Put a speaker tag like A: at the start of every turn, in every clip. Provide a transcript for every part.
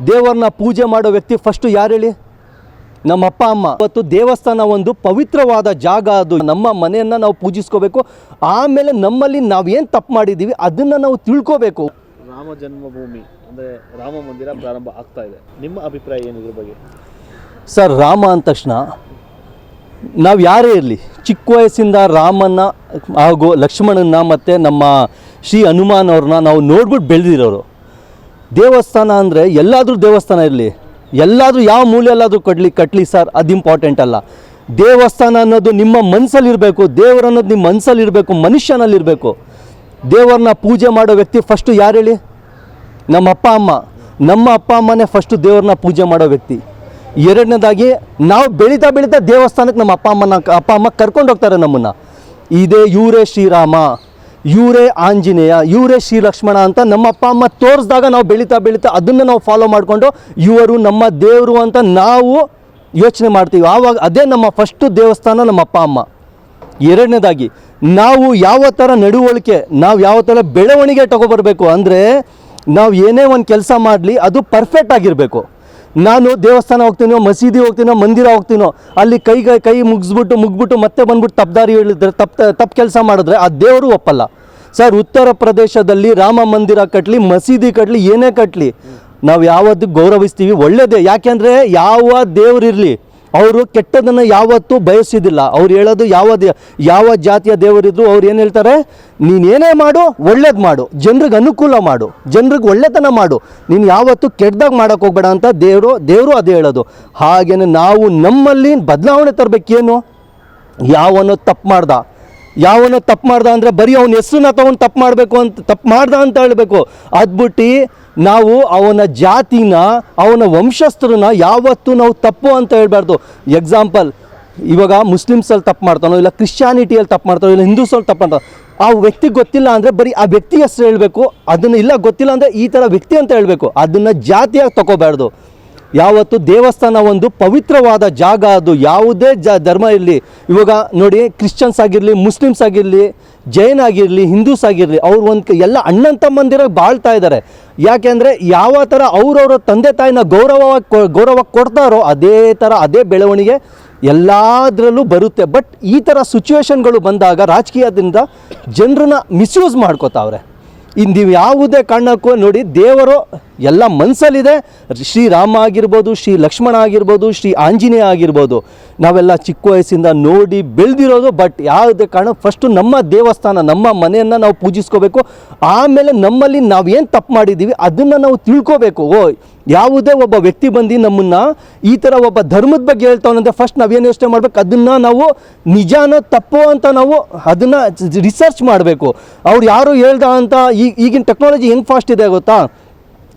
A: ದೇವರನ್ನ ಪೂಜೆ ಮಾಡೋ ವ್ಯಕ್ತಿ ಫಸ್ಟು ಯಾರು ಹೇಳಿ? ನಮ್ಮ ಅಪ್ಪ ಅಮ್ಮ. ಇವತ್ತು ದೇವಸ್ಥಾನ ಒಂದು ಪವಿತ್ರವಾದ ಜಾಗ, ಅದು ನಮ್ಮ ಮನೆಯನ್ನು ನಾವು ಪೂಜಿಸ್ಕೋಬೇಕು. ಆಮೇಲೆ ನಮ್ಮಲ್ಲಿ ನಾವೇನು ತಪ್ಪು ಮಾಡಿದ್ದೀವಿ ಅದನ್ನು ನಾವು ತಿಳ್ಕೋಬೇಕು.
B: ರಾಮ ಜನ್ಮಭೂಮಿ ಅಂದರೆ ರಾಮ ಮಂದಿರ ಪ್ರಾರಂಭ ಆಗ್ತಾ ಇದೆ, ನಿಮ್ಮ ಅಭಿಪ್ರಾಯ ಏನು ಇದ್ರ ಬಗ್ಗೆ?
A: ಸರ್, ರಾಮ ಅಂದ ತಕ್ಷಣ ನಾವು ಯಾರೇ ಇರಲಿ, ಚಿಕ್ಕ ವಯಸ್ಸಿಂದ ರಾಮನ್ನ ಹಾಗೂ ಲಕ್ಷ್ಮಣನ ಮತ್ತು ನಮ್ಮ ಶ್ರೀ ಹನುಮಾನ್ ಅವ್ರನ್ನ ನಾವು ನೋಡ್ಬಿಟ್ಟು ಬೆಳೆದಿರೋರು. ದೇವಸ್ಥಾನ ಅಂದರೆ ಎಲ್ಲಾದರೂ ದೇವಸ್ಥಾನ ಇರಲಿ, ಎಲ್ಲಾದರೂ ಯಾವ ಮೂಲೆಯಲ್ಲಾದರೂ ಕಟ್ಟಲಿ ಸರ್, ಅದು ಇಂಪಾರ್ಟೆಂಟ್ ಅಲ್ಲ. ದೇವಸ್ಥಾನ ಅನ್ನೋದು ನಿಮ್ಮ ಮನಸ್ಸಲ್ಲಿರಬೇಕು, ದೇವರು ಅನ್ನೋದು ನಿಮ್ಮ ಮನಸ್ಸಲ್ಲಿರಬೇಕು, ಮನುಷ್ಯನಲ್ಲಿರಬೇಕು. ದೇವರನ್ನ ಪೂಜೆ ಮಾಡೋ ವ್ಯಕ್ತಿ ಫಸ್ಟು ಯಾರು ಹೇಳಿ? ನಮ್ಮ ಅಪ್ಪ ಅಮ್ಮ. ನಮ್ಮ ಅಪ್ಪ ಅಮ್ಮನೇ ಫಸ್ಟು ದೇವ್ರನ್ನ ಪೂಜೆ ಮಾಡೋ ವ್ಯಕ್ತಿ. ಎರಡನೇದಾಗಿ ನಾವು ಬೆಳೀತಾ ದೇವಸ್ಥಾನಕ್ಕೆ ನಮ್ಮ ಅಪ್ಪ ಅಮ್ಮ ಕರ್ಕೊಂಡು ಹೋಗ್ತಾರೆ ನಮ್ಮನ್ನು. ಇವರೇ ಶ್ರೀರಾಮ, ಇವರೇ ಆಂಜನೇಯ, ಇವರೇ ಶ್ರೀ ಲಕ್ಷ್ಮಣ ಅಂತ ನಮ್ಮ ಅಪ್ಪ ಅಮ್ಮ ತೋರಿಸಿದಾಗ ನಾವು ಬೆಳೀತಾ ಅದನ್ನು ನಾವು ಫಾಲೋ ಮಾಡಿಕೊಂಡು ಇವರು ನಮ್ಮ ದೇವರು ಅಂತ ನಾವು ಯೋಚನೆ ಮಾಡ್ತೀವಿ. ಆವಾಗ ಅದೇ ನಮ್ಮ ಫಸ್ಟು ದೇವಸ್ಥಾನ, ನಮ್ಮ ಅಪ್ಪ ಅಮ್ಮ. ಎರಡನೇದಾಗಿ ನಾವು ಯಾವ ಥರ ನಡವಳಿಕೆ, ನಾವು ಯಾವ ಥರ ಬೆಳವಣಿಗೆ ತಗೊಬರ್ಬೇಕು ಅಂದರೆ, ನಾವು ಏನೇ ಒಂದು ಕೆಲಸ ಮಾಡಲಿ ಅದು ಪರ್ಫೆಕ್ಟ್ ಆಗಿರಬೇಕು. ನಾನು ದೇವಸ್ಥಾನ ಹೋಗ್ತೀನೋ, ಮಸೀದಿ ಹೋಗ್ತೀನೋ, ಮಂದಿರ ಹೋಗ್ತೀನೋ, ಅಲ್ಲಿ ಕೈ ಮುಗಿಸ್ಬಿಟ್ಟು ಮತ್ತೆ ಬಂದ್ಬಿಟ್ಟು ತಪ್ಪದಾರಿ ಹೇಳಿದ್ರೆ ತಪ್ಪು ಕೆಲಸ ಮಾಡಿದ್ರೆ ಆ ದೇವರು ಒಪ್ಪಲ್ಲ. ಸರ್, ಉತ್ತರ ಪ್ರದೇಶದಲ್ಲಿ ರಾಮ ಮಂದಿರ ಕಟ್ಟಲಿ, ಮಸೀದಿ ಕಟ್ಟಲಿ, ಏನೇ ಕಟ್ಟಲಿ, ನಾವು ಯಾವತ್ತೂ ಗೌರವಿಸ್ತೀವಿ, ಒಳ್ಳೆಯದೇ. ಯಾಕೆಂದರೆ ಯಾವ ದೇವರಿರಲಿ ಅವರು ಕೆಟ್ಟದನ್ನು ಯಾವತ್ತೂ ಬಯಸಿದಿಲ್ಲ. ಅವ್ರು ಹೇಳೋದು ಯಾವ ಜಾತಿಯ ದೇವರಿದ್ರು ಅವ್ರು ಏನು ಹೇಳ್ತಾರೆ, ನೀನೇನೇ ಮಾಡು, ಒಳ್ಳೇದು ಮಾಡು, ಜನರಿಗೆ ಅನುಕೂಲ ಮಾಡು, ಜನರಿಗೆ ಒಳ್ಳೆತನ ಮಾಡು, ನೀನು ಯಾವತ್ತೂ ಕೆಟ್ಟದಾಗ ಮಾಡೋಕ್ಕೆ ಹೋಗ್ಬೇಡ ಅಂತ ದೇವರು ಅದೇ ಹೇಳೋದು. ಹಾಗೆಯೇ ನಾವು ನಮ್ಮಲ್ಲಿ ಬದಲಾವಣೆ ತರಬೇಕೇನು? ಯಾವನೋ ತಪ್ಪು ಮಾಡ್ದ ಅಂದರೆ ಬರೀ ಅವನ ಹೆಸರನ್ನ ತೊಗೊಂಡು ತಪ್ಪು ಮಾಡ್ದ ಅಂತ ಹೇಳಬೇಕು. ಅದ್ಬಿಟ್ಟು ನಾವು ಅವನ ಜಾತಿನ, ಅವನ ವಂಶಸ್ಥರನ್ನ ಯಾವತ್ತೂ ನಾವು ತಪ್ಪು ಅಂತ ಹೇಳ್ಬಾರ್ದು. ಎಕ್ಸಾಂಪಲ್, ಇವಾಗ ಮುಸ್ಲಿಮ್ಸಲ್ಲಿ ತಪ್ಪು ಮಾಡ್ತಾನೋ, ಇಲ್ಲ ಕ್ರಿಶ್ಚಿಯಾನಿಟಿಯಲ್ಲಿ ತಪ್ಪು ಮಾಡ್ತಾನೋ, ಇಲ್ಲ ಹಿಂದೂಸಲ್ಲಿ ತಪ್ಪು ಮಾಡ್ತಾನೋ, ಆ ವ್ಯಕ್ತಿಗೆ ಗೊತ್ತಿಲ್ಲ ಅಂದರೆ ಬರೀ ಆ ವ್ಯಕ್ತಿ ಹೆಸರು ಹೇಳಬೇಕು. ಅದನ್ನು ಇಲ್ಲ ಗೊತ್ತಿಲ್ಲ ಅಂದರೆ ಈ ಥರ ವ್ಯಕ್ತಿ ಅಂತ ಹೇಳಬೇಕು. ಅದನ್ನು ಜಾತಿಯಾಗಿ ತಗೋಬಾರ್ದು. ಯಾವತ್ತು ದೇವಸ್ಥಾನ ಒಂದು ಪವಿತ್ರವಾದ ಜಾಗ, ಅದು ಯಾವುದೇ ಧರ್ಮ ಇರಲಿ. ಇವಾಗ ನೋಡಿ, ಕ್ರಿಶ್ಚಿಯನ್ಸ್ ಆಗಿರಲಿ, ಮುಸ್ಲಿಮ್ಸ್ ಆಗಿರಲಿ, ಜೈನ್ ಆಗಿರಲಿ, ಹಿಂದೂಸ್ ಆಗಿರಲಿ, ಅವ್ರು ಎಲ್ಲ ಅಣ್ಣನ ತಮ್ಮಂದಿರ ಬಾಳ್ತಾ ಇದ್ದಾರೆ. ಯಾಕೆಂದರೆ ಯಾವ ಥರ ಅವರವರ ತಂದೆ ತಾಯಿನ ಗೌರವ ಕೊಡ್ತಾರೋ ಅದೇ ಥರ ಅದೇ ಬೆಳವಣಿಗೆ ಎಲ್ಲದರಲ್ಲೂ ಬರುತ್ತೆ. ಬಟ್ ಈ ಥರ ಸಿಚುವೇಶನ್ಗಳು ಬಂದಾಗ ರಾಜಕೀಯದಿಂದ ಜನರನ್ನ ಮಿಸ್ಯೂಸ್ ಮಾಡ್ಕೋತಾವ್ರೆ. ನೀವು ಯಾವುದೇ ಕಾರಣಕ್ಕೂ ನೋಡಿ, ದೇವರು ಎಲ್ಲ ಮನಸ್ಸಲ್ಲಿದೆ. ಶ್ರೀರಾಮ ಆಗಿರ್ಬೋದು, ಶ್ರೀ ಲಕ್ಷ್ಮಣ ಆಗಿರ್ಬೋದು, ಶ್ರೀ ಆಂಜನೇಯ ಆಗಿರ್ಬೋದು, ನಾವೆಲ್ಲ ಚಿಕ್ಕ ವಯಸ್ಸಿಂದ ನೋಡಿ ಬೆಳೆದಿರೋದು. ಬಟ್ ಯಾವುದೇ ಕಾರಣ ಫಸ್ಟು ನಮ್ಮ ದೇವಸ್ಥಾನ, ನಮ್ಮ ಮನೆಯನ್ನು ನಾವು ಪೂಜಿಸ್ಕೋಬೇಕು. ಆಮೇಲೆ ನಮ್ಮಲ್ಲಿ ನಾವೇನು ತಪ್ಪು ಮಾಡಿದ್ದೀವಿ ಅದನ್ನು ನಾವು ತಿಳ್ಕೋಬೇಕು. ಯಾವುದೇ ಒಬ್ಬ ವ್ಯಕ್ತಿ ಬಂದು ನಮ್ಮನ್ನು ಈ ಥರ ಒಬ್ಬ ಧರ್ಮದ ಬಗ್ಗೆ ಹೇಳ್ತಾವನಂತೆ, ಫಸ್ಟ್ ನಾವೇನು ಯೋಚನೆ ಮಾಡಬೇಕು, ಅದನ್ನು ನಾವು ನಿಜಾನೋ ತಪ್ಪು ಅಂತ ನಾವು ಅದನ್ನು ರಿಸರ್ಚ್ ಮಾಡಬೇಕು. ಅವ್ರು ಯಾರು ಹೇಳ್ದ ಅಂತ. ಈಗಿನ ಟೆಕ್ನಾಲಜಿ ಹೆಂಗೆ ಫಾಸ್ಟ್ ಇದೆ ಗೊತ್ತಾ?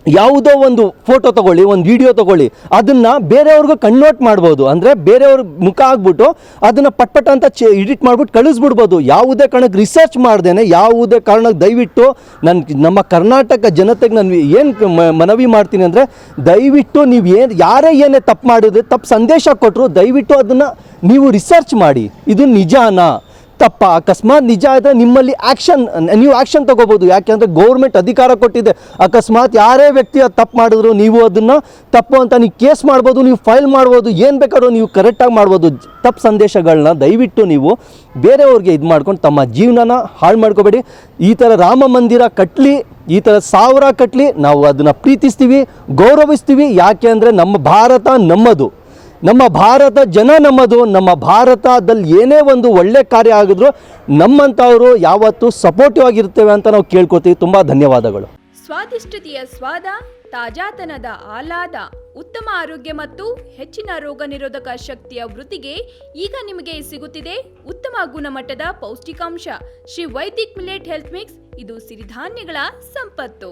A: ಯಾವುದೋ ಒಂದು ಫೋಟೋ ತೊಗೊಳ್ಳಿ, ಒಂದು ವಿಡಿಯೋ ತೊಗೊಳ್ಳಿ, ಅದನ್ನು ಬೇರೆಯವ್ರಿಗೂ ಕನ್ವರ್ಟ್ ಮಾಡ್ಬೋದು. ಅಂದರೆ ಬೇರೆಯವ್ರ ಮುಖ ಆಗ್ಬಿಟ್ಟು ಅದನ್ನು ಪಟ್ ಅಂತ ಎಡಿಟ್ ಮಾಡಿಬಿಟ್ಟು ಕಳಿಸ್ಬಿಡ್ಬೋದು. ಯಾವುದೇ ಕಾರಣಕ್ಕೆ ರಿಸರ್ಚ್ ಮಾಡ್ದೇನೆ, ಯಾವುದೇ ಕಾರಣಕ್ಕೆ ದಯವಿಟ್ಟು ನಮ್ಮ ಕರ್ನಾಟಕ ಜನತೆಗೆ ನಾನು ಏನು ಮನವಿ ಮಾಡ್ತೀನಿ ಅಂದರೆ, ದಯವಿಟ್ಟು ನೀವು ಯಾರೇ ಏನೇ ತಪ್ಪು ಮಾಡಿದ್ರೆ, ತಪ್ಪು ಸಂದೇಶ ಕೊಟ್ಟರು, ದಯವಿಟ್ಟು ಅದನ್ನು ನೀವು ರಿಸರ್ಚ್ ಮಾಡಿ, ಇದು ನಿಜಾನಾ ತಪ್ಪ. ಅಕಸ್ಮಾತ್ ನಿಜ ಆದರೆ ನಿಮ್ಮಲ್ಲಿ ನೀವು ಆ್ಯಕ್ಷನ್ ತೊಗೋಬೋದು. ಯಾಕೆಂದರೆ ಗೌರ್ಮೆಂಟ್ ಅಧಿಕಾರ ಕೊಟ್ಟಿದೆ. ಅಕಸ್ಮಾತ್ ಯಾರೇ ವ್ಯಕ್ತಿ ಅದು ತಪ್ಪು ಮಾಡಿದ್ರು, ನೀವು ಅದನ್ನು ತಪ್ಪು ಅಂತ ನೀವು ಕೇಸ್ ಮಾಡ್ಬೋದು, ನೀವು ಫೈಲ್ ಮಾಡ್ಬೋದು, ಏನು ಬೇಕಾದ್ರೂ ನೀವು ಕರೆಕ್ಟಾಗಿ ಮಾಡ್ಬೋದು. ತಪ್ಪು ಸಂದೇಶಗಳನ್ನ ದಯವಿಟ್ಟು ನೀವು ಬೇರೆಯವ್ರಿಗೆ ಇದು ಮಾಡ್ಕೊಂಡು ತಮ್ಮ ಜೀವನನ ಹಾಳು ಮಾಡ್ಕೋಬೇಡಿ. ಈ ಥರ ರಾಮ ಮಂದಿರ ಕಟ್ಟಲಿ, ಈ ಥರ 1000 ಕಟ್ಟಲಿ, ನಾವು ಅದನ್ನು ಪ್ರೀತಿಸ್ತೀವಿ, ಗೌರವಿಸ್ತೀವಿ. ಯಾಕೆ ಅಂದರೆ ನಮ್ಮ ಭಾರತ ನಮ್ಮದು, ನಮ್ಮ ಭಾರತ ಜನ ನಮ್ಮದು. ನಮ್ಮ ಭಾರತದಲ್ಲಿ ಏನೇ ಒಂದು ಒಳ್ಳೆ ಕಾರ್ಯ ಆಗಿದ್ರು ನಮ್ಮಂಥವರು ಯಾವತ್ತೂ ಸಪೋರ್ಟಿವ್ ಆಗಿರ್ತೇವೆ ಅಂತ ನಾವು ಕೇಳ್ಕೊತೀವಿ. ತುಂಬ ಧನ್ಯವಾದಗಳು.
C: ಸ್ವಾದಿಷ್ಟತೆಯ ಸ್ವಾದ, ತಾಜಾತನದ ಆಹ್ಲಾದ, ಉತ್ತಮ ಆರೋಗ್ಯ ಮತ್ತು ಹೆಚ್ಚಿನ ರೋಗ ನಿರೋಧಕ ಶಕ್ತಿಯ ವೃದ್ಧಿಗೆ ಈಗ ನಿಮಗೆ ಸಿಗುತ್ತಿದೆ ಉತ್ತಮ ಗುಣಮಟ್ಟದ ಪೌಷ್ಟಿಕಾಂಶ Shri Vaidik millet health mix. ಇದು ಸಿರಿಧಾನ್ಯಗಳ ಸಂಪತ್ತು.